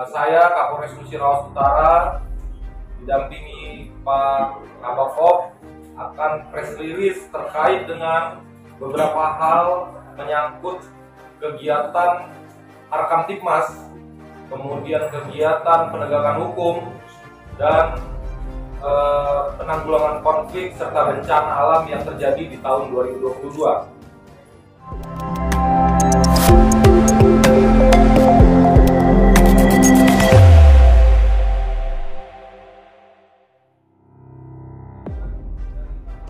Saya Kapolres Musirawas Utara didampingi Pak Kabakop akan press release terkait dengan beberapa hal menyangkut kegiatan Harkamtibmas, kemudian kegiatan penegakan hukum dan penanggulangan konflik serta bencana alam yang terjadi di tahun 2022.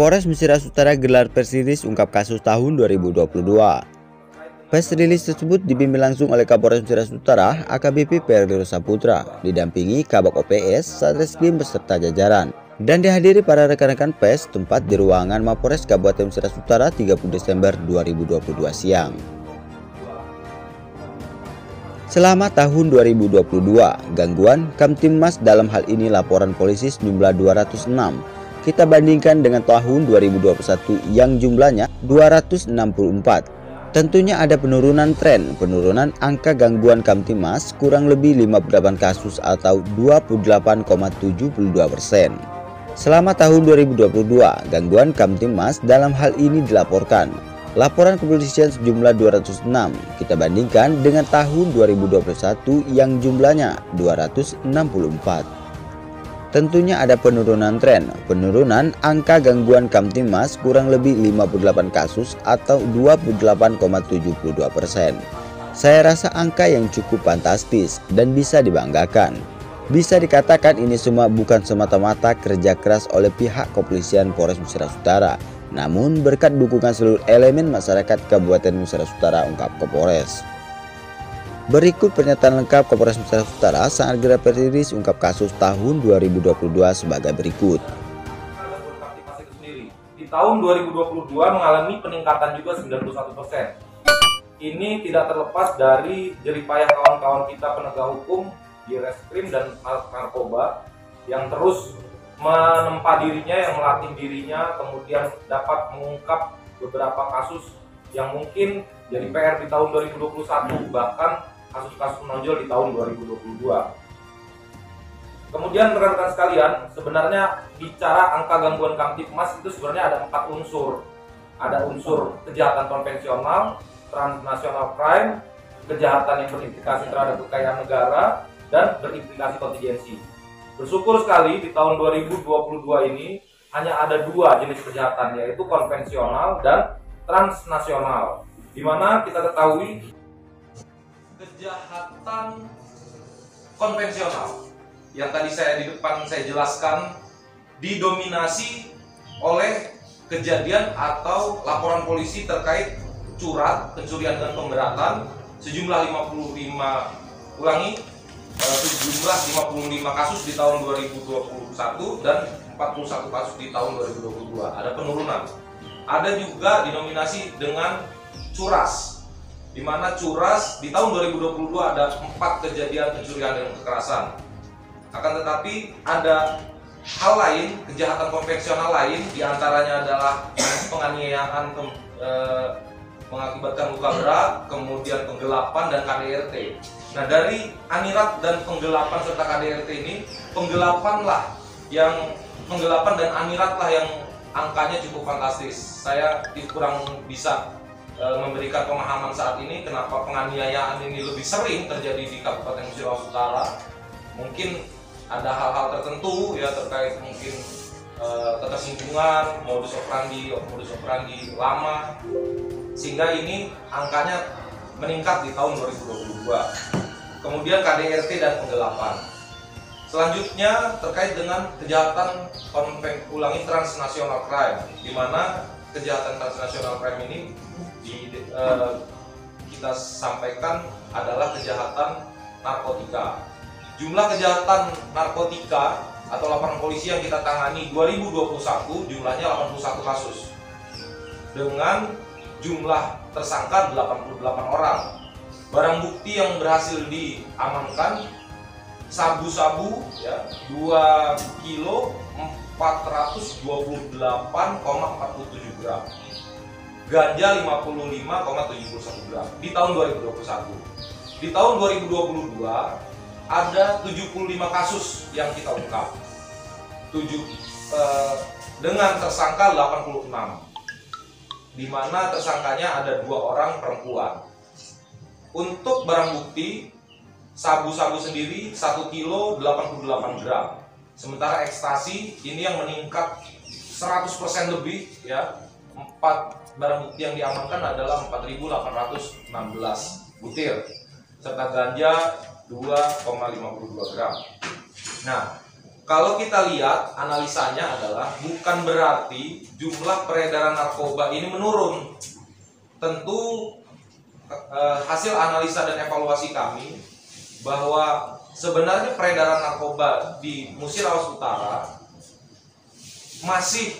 Polres Musirawas Utara gelar press release ungkap kasus tahun 2022. Press release tersebut dipimpin langsung oleh Kapolres Musirawas Utara AKBP Perdi Saputra, didampingi Kabak OPS, Satreskrim beserta jajaran, dan dihadiri para rekan-rekan pers tempat di ruangan Mapolres Kabupaten Musirawas Utara 30 Desember 2022 siang. Selama tahun 2022, gangguan Kamtibmas dalam hal ini laporan polisi sejumlah 206. Kita bandingkan dengan tahun 2021 yang jumlahnya 264. Tentunya ada penurunan penurunan angka gangguan Kamtibmas kurang lebih 58 kasus atau 28,72%. Selama tahun 2022, gangguan Kamtibmas dalam hal ini dilaporkan. Laporan kepolisian sejumlah 206. Kita bandingkan dengan tahun 2021 yang jumlahnya 264. Tentunya ada penurunan penurunan angka gangguan Kamtibmas kurang lebih 58 kasus atau 28,72%. Saya rasa angka yang cukup fantastis dan bisa dibanggakan. Bisa dikatakan ini semua bukan semata-mata kerja keras oleh pihak kepolisian Polres Musirawas Utara, namun berkat dukungan seluruh elemen masyarakat Kabupaten Musirawas Utara, ungkap Kapolres. Berikut pernyataan lengkap Kapolres Musirawas Utara saat gelar press release ungkap kasus tahun 2022 sebagai berikut. Di tahun 2022 mengalami peningkatan juga 91%. Ini tidak terlepas dari jeripayah kawan-kawan kita penegak hukum di reskrim dan narkoba yang terus menempa dirinya, yang melatih dirinya, kemudian dapat mengungkap beberapa kasus yang mungkin jadi PR di tahun 2021, bahkan kasus-kasus menonjol di tahun 2022. Kemudian rekan-rekan sekalian, sebenarnya bicara angka gangguan Kamtibmas itu sebenarnya ada 4 unsur. Ada unsur kejahatan konvensional, transnational crime, kejahatan yang berimplikasi terhadap kekayaan negara, dan berimplikasi kontingensi. Bersyukur sekali di tahun 2022 ini hanya ada 2 jenis kejahatan, yaitu konvensional dan transnasional, di mana kita ketahui kejahatan konvensional yang tadi di depan saya jelaskan didominasi oleh kejadian atau laporan polisi terkait curat pencurian dan pemberatan sejumlah 55 kasus di tahun 2021 dan 41 kasus di tahun 2022. Ada penurunan. Ada juga didominasi dengan curas, di mana curas di tahun 2022 ada 4 kejadian pencurian dan kekerasan. Akan tetapi ada hal lain, kejahatan konvensional lain, diantaranya adalah penganiayaan mengakibatkan luka berat, kemudian penggelapan dan KDRT. Nah, dari anirat dan penggelapan serta KDRT ini, penggelapan dan anirat lah yang angkanya cukup fantastis. Saya kurang bisa memberikan pemahaman saat ini kenapa penganiayaan ini lebih sering terjadi di Kabupaten Musirawas Utara. Mungkin ada hal-hal tertentu ya terkait mungkin ketersinggungan, modus operandi lama, sehingga ini angkanya meningkat di tahun 2022. Kemudian KDRT dan penggelapan. Selanjutnya terkait dengan kejahatan transnational crime, di mana kejahatan transnational crime ini kita sampaikan adalah kejahatan narkotika. Jumlah kejahatan narkotika atau laporan polisi yang kita tangani 2021 jumlahnya 81 kasus dengan jumlah tersangka 88 orang. Barang bukti yang berhasil diamankan sabu-sabu ya 2 kilo 428,47 gram, ganja 55,71 gram di tahun 2021. Di tahun 2022 ada 75 kasus yang kita ungkap. Dengan tersangka 86, di mana tersangkanya ada 2 orang perempuan. Untuk barang bukti, sabu-sabu sendiri 1 kilo 88 gram. Sementara ekstasi ini yang meningkat 100% lebih ya. 4 barang bukti yang diamankan adalah 4.816 butir, serta ganja 2,52 gram. Nah, kalau kita lihat analisanya adalah bukan berarti jumlah peredaran narkoba ini menurun. Tentu hasil analisa dan evaluasi kami bahwa sebenarnya peredaran narkoba di Musirawas Utara masih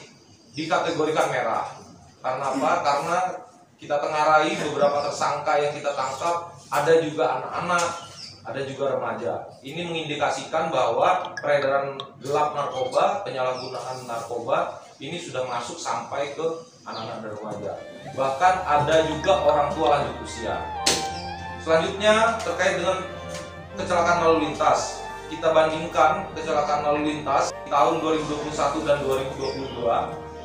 dikategorikan merah. Karena apa? Karena kita tengarai beberapa tersangka yang kita tangkap, ada juga anak-anak, ada juga remaja. Ini mengindikasikan bahwa peredaran gelap narkoba, penyalahgunaan narkoba ini sudah masuk sampai ke anak-anak dan remaja. Bahkan ada juga orang tua lanjut usia. Selanjutnya terkait dengan kecelakaan lalu lintas. Kita bandingkan kecelakaan lalu lintas di tahun 2021 dan 2022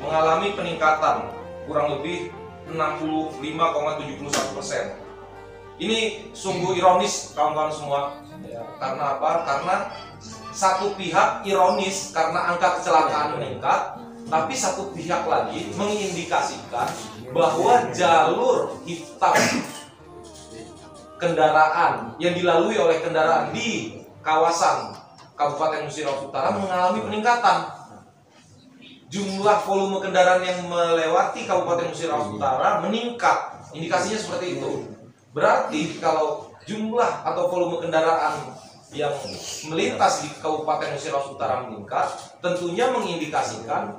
mengalami peningkatan kurang lebih 65,71%. Ini sungguh ironis kawan-kawan semua. Ya, karena apa? Karena satu pihak ironis karena angka kecelakaan meningkat, tapi satu pihak lagi mengindikasikan bahwa jalur hitam kendaraan yang dilalui oleh kendaraan di kawasan Kabupaten Musirawas Utara mengalami peningkatan. Jumlah volume kendaraan yang melewati Kabupaten Musirawas Utara meningkat. Indikasinya seperti itu. Berarti kalau jumlah atau volume kendaraan yang melintas di Kabupaten Musirawas Utara meningkat, tentunya mengindikasikan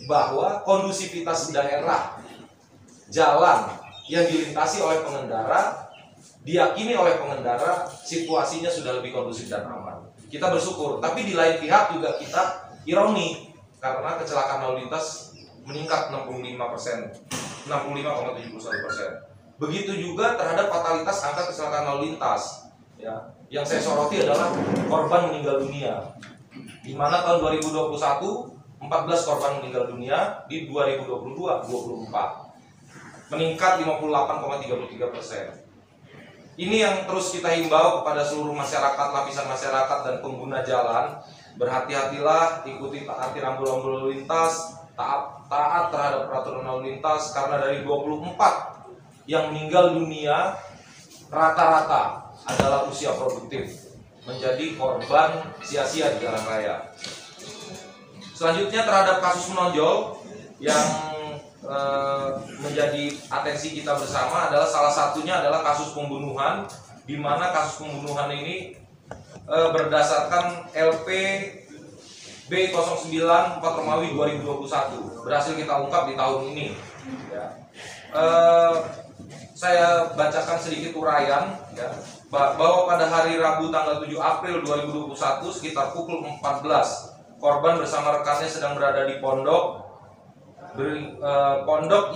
bahwa kondusivitas daerah jalan yang dilintasi oleh pengendara, diyakini oleh pengendara situasinya sudah lebih kondusif dan aman. Kita bersyukur, tapi di lain pihak juga kita ironi karena kecelakaan lalu lintas meningkat 65,71%. Begitu juga terhadap fatalitas angka kecelakaan lalu lintas. Ya, yang saya soroti adalah korban meninggal dunia. Di mana tahun 2021 14 korban meninggal dunia, di 2022 24. Meningkat 58,33%. Ini yang terus kita himbau kepada seluruh masyarakat, lapisan masyarakat dan pengguna jalan. Berhati-hatilah, taati rambu-rambu lalu lintas, taat terhadap peraturan lalu lintas, karena dari 24 yang meninggal dunia rata-rata adalah usia produktif, menjadi korban sia-sia di jalan raya. Selanjutnya terhadap kasus menonjol yang menjadi atensi kita bersama adalah salah satunya adalah kasus pembunuhan, di mana kasus pembunuhan ini berdasarkan LP B09 4 Romawi 2021 berhasil kita ungkap di tahun ini. Ya. Saya bacakan sedikit uraian ya, bahwa pada hari Rabu tanggal 7 April 2021 sekitar pukul 14 korban bersama rekannya sedang berada di pondok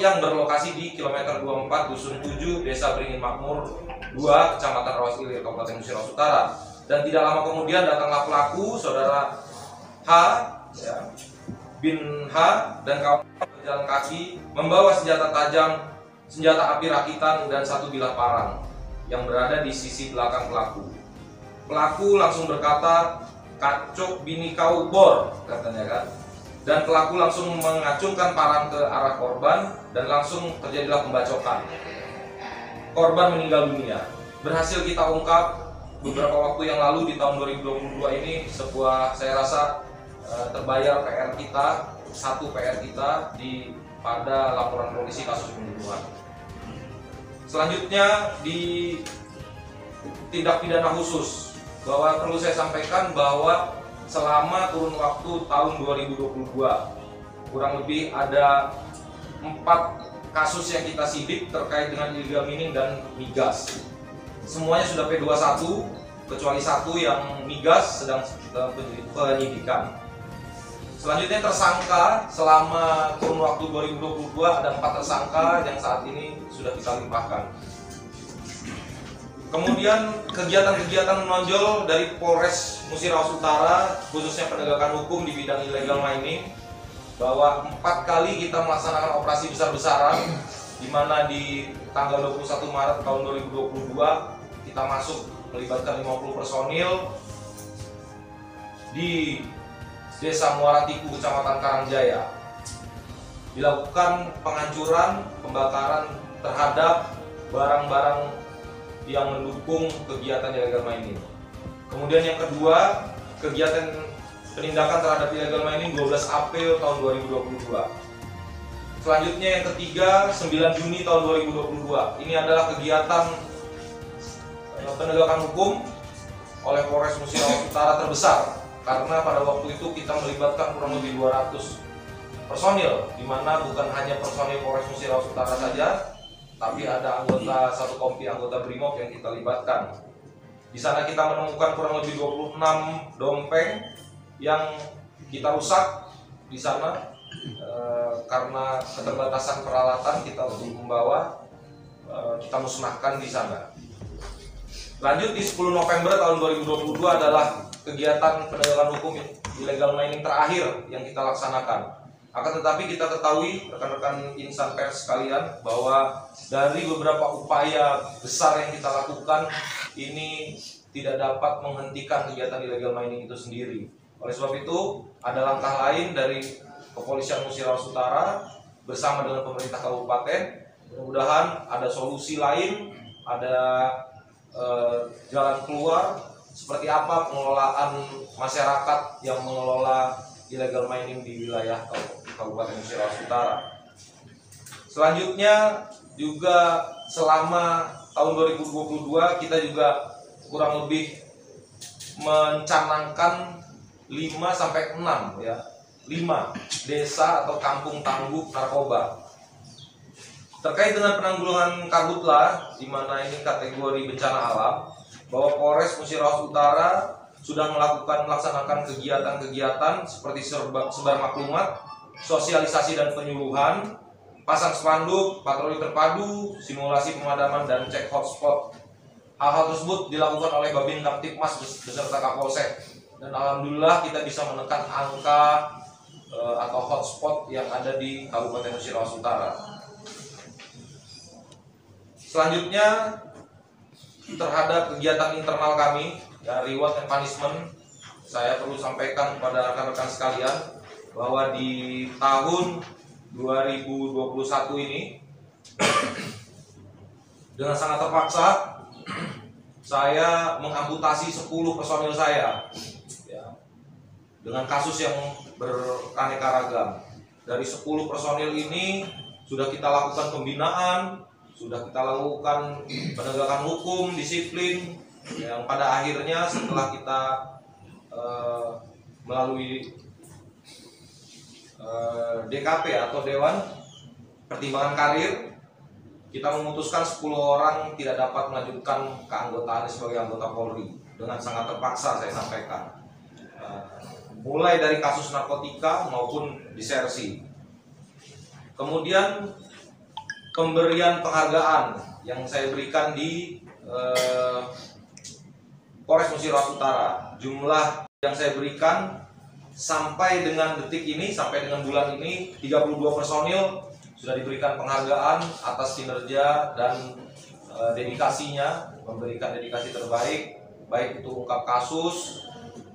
yang berlokasi di kilometer 24 Dusun 7 Desa Beringin Makmur 2 Kecamatan Rawas Ilir Kabupaten Musirawas Utara. Dan tidak lama kemudian datanglah pelaku saudara H ya, bin H dan kawan berjalan kaki membawa senjata tajam, senjata api rakitan dan 1 bilah parang yang berada di sisi belakang pelaku. Pelaku langsung berkata, "Kacok bini kau bor," katanya kan. Dan pelaku langsung mengacungkan parang ke arah korban dan langsung terjadilah pembacokan. Korban meninggal dunia. Berhasil kita ungkap beberapa waktu yang lalu di tahun 2022 ini, sebuah saya rasa terbayar PR kita, satu PR kita pada laporan polisi kasus pembunuhan. Selanjutnya di tindak pidana khusus, bahwa perlu saya sampaikan bahwa selama kurun waktu tahun 2022 kurang lebih ada 4 kasus yang kita sidik terkait dengan illegal mining dan migas. Semuanya sudah P21 kecuali 1 yang migas sedang penyidikan. Selanjutnya tersangka, selama kurun waktu 2022 ada 4 tersangka yang saat ini sudah kita limpahkan. Kemudian kegiatan-kegiatan menonjol dari Polres Musirawas Utara, khususnya penegakan hukum di bidang illegal mining, bahwa 4 kali kita melaksanakan operasi besar-besaran, di mana di tanggal 21 Maret tahun 2022 kita masuk melibatkan 50 personil di Desa Muara Tiku, Kecamatan Karangjaya. Dilakukan penghancuran, pembakaran terhadap barang-barang yang mendukung kegiatan illegal mining. Kemudian yang kedua, kegiatan penindakan terhadap illegal mining 12 April tahun 2022. Selanjutnya yang ketiga, 9 Juni tahun 2022. Ini adalah kegiatan penegakan hukum oleh Polres Musirawas Utara terbesar, karena pada waktu itu kita melibatkan kurang lebih 200 personil, di mana bukan hanya personil Polres Musirawas Utara saja, tapi ada anggota satu kompi anggota Brimob yang kita libatkan. Di sana kita menemukan kurang lebih 26 dompeng yang kita rusak di sana karena keterbatasan peralatan kita untuk membawa, kita musnahkan di sana. Lanjut di 10 November tahun 2022 adalah kegiatan penegakan hukum illegal mining terakhir yang kita laksanakan. Akan tetapi kita ketahui, rekan-rekan insan pers sekalian, bahwa dari beberapa upaya besar yang kita lakukan ini tidak dapat menghentikan kegiatan illegal mining itu sendiri. Oleh sebab itu, ada langkah lain dari Kepolisian Musirawas Utara bersama dengan pemerintah kabupaten. Mudah-mudahan ada solusi lain, ada jalan keluar seperti apa pengelolaan masyarakat yang mengelola illegal mining di wilayah Kabupaten Musirawas Utara. Selanjutnya juga selama tahun 2022 kita juga kurang lebih mencanangkan 5 sampai 6 ya, 5 desa atau kampung tangguh narkoba. Terkait dengan penanggulangan karhutlah, di mana ini kategori bencana alam, bahwa Polres Musirawas Utara sudah melaksanakan kegiatan-kegiatan seperti sebar maklumat, sosialisasi dan penyuluhan, pasang spanduk, patroli terpadu, simulasi pemadaman, dan cek hotspot. Hal-hal tersebut dilakukan oleh Babin Kamtibmas beserta Kapolsek, dan alhamdulillah kita bisa menekan angka atau hotspot yang ada di Kabupaten Musirawas Utara. Selanjutnya terhadap kegiatan internal kami, ya, reward and punishment, saya perlu sampaikan kepada rekan-rekan sekalian bahwa di tahun 2021 ini dengan sangat terpaksa saya mengamputasi 10 personil saya ya, dengan kasus yang beraneka ragam. Dari 10 personil ini sudah kita lakukan pembinaan, sudah kita lakukan penegakan hukum, disiplin, yang pada akhirnya setelah kita melalui DKP atau Dewan Pertimbangan Karir, kita memutuskan 10 orang tidak dapat melanjutkan keanggotaannya sebagai anggota Polri. Dengan sangat terpaksa saya sampaikan, mulai dari kasus narkotika maupun disersi. Kemudian pemberian penghargaan yang saya berikan di Polres Musirawas Utara, jumlah yang saya berikan sampai dengan detik ini, sampai dengan bulan ini, 32 personil sudah diberikan penghargaan atas kinerja dan dedikasinya, memberikan dedikasi terbaik, baik itu ungkap kasus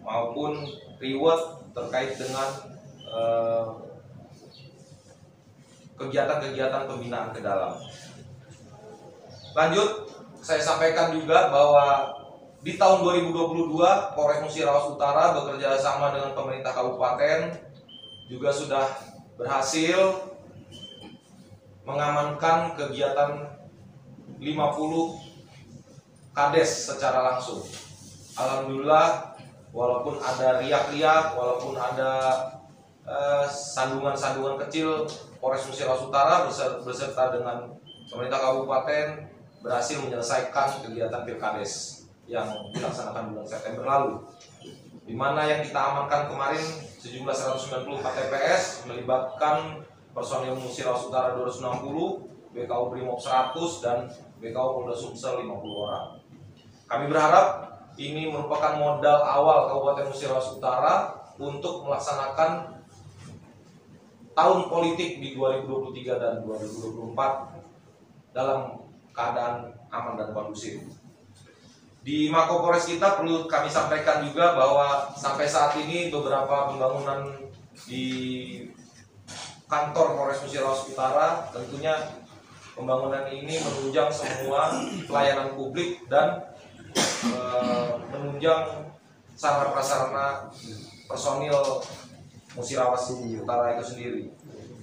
maupun reward terkait dengan kegiatan-kegiatan pembinaan ke dalam. Lanjut, saya sampaikan juga bahwa di tahun 2022 Polres Musirawas Utara bekerja sama dengan pemerintah kabupaten juga sudah berhasil mengamankan kegiatan 50 kades secara langsung. Alhamdulillah, walaupun ada riak-riak, walaupun ada sandungan-sandungan kecil, Polres Musirawas Utara beserta dengan pemerintah kabupaten berhasil menyelesaikan kegiatan Pilkades yang dilaksanakan bulan September lalu, di mana yang kita amankan kemarin sejumlah 194 TPS melibatkan personil Musirawas Utara 260, BKO Brimob 100, dan BKO Polda Sumsel 50 orang. Kami berharap ini merupakan modal awal Kabupaten Musirawas Utara untuk melaksanakan tahun politik di 2023 dan 2024 dalam keadaan aman dan kondusif. Di Mako Polres kita perlu kami sampaikan juga bahwa sampai saat ini beberapa pembangunan di kantor Polres Musirawas Utara, tentunya pembangunan ini menunjang semua pelayanan publik dan menunjang sarana prasarana personil Musirawas Utara itu sendiri.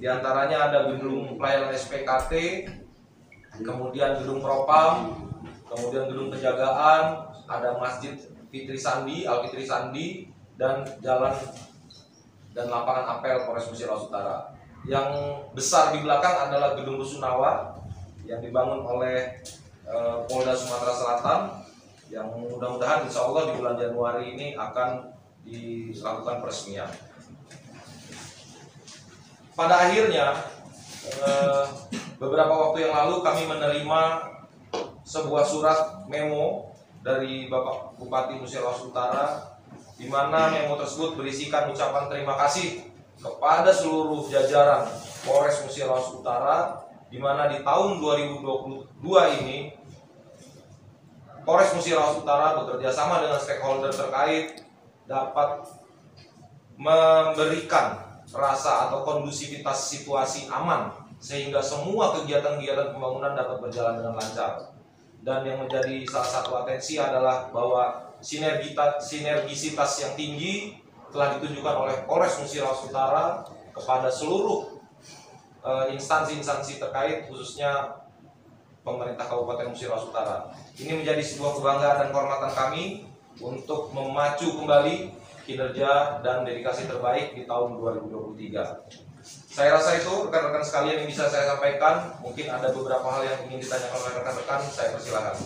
Di antaranya ada gedung pelayanan SPKT, kemudian gedung propam, kemudian gedung penjagaan, ada Masjid Fitri Sandi, Al Fitri Sandi, dan jalan dan lapangan apel Polres Musirawas Utara. Yang besar di belakang adalah gedung Rusunawa yang dibangun oleh Polda Sumatera Selatan, yang mudah-mudahan insya Allah di bulan Januari ini akan dilakukan peresmian. Pada akhirnya beberapa waktu yang lalu kami menerima sebuah surat memo dari Bapak Bupati Musirawas Utara, di mana memo tersebut berisikan ucapan terima kasih kepada seluruh jajaran Polres Musirawas Utara, di mana di tahun 2022 ini Polres Musirawas Utara bekerja sama dengan stakeholder terkait dapat memberikan rasa atau kondusivitas situasi aman sehingga semua kegiatan-kegiatan pembangunan dapat berjalan dengan lancar. Dan yang menjadi salah satu atensi adalah bahwa sinergisitas yang tinggi telah ditunjukkan oleh Polres Musirawas Utara kepada seluruh instansi-instansi terkait, khususnya pemerintah Kabupaten Musirawas Utara. Ini menjadi sebuah kebanggaan dan kehormatan kami untuk memacu kembali kinerja dan dedikasi terbaik di tahun 2023. Saya rasa itu rekan-rekan sekalian yang bisa saya sampaikan. Mungkin ada beberapa hal yang ingin ditanyakan oleh rekan-rekan, saya persilakan.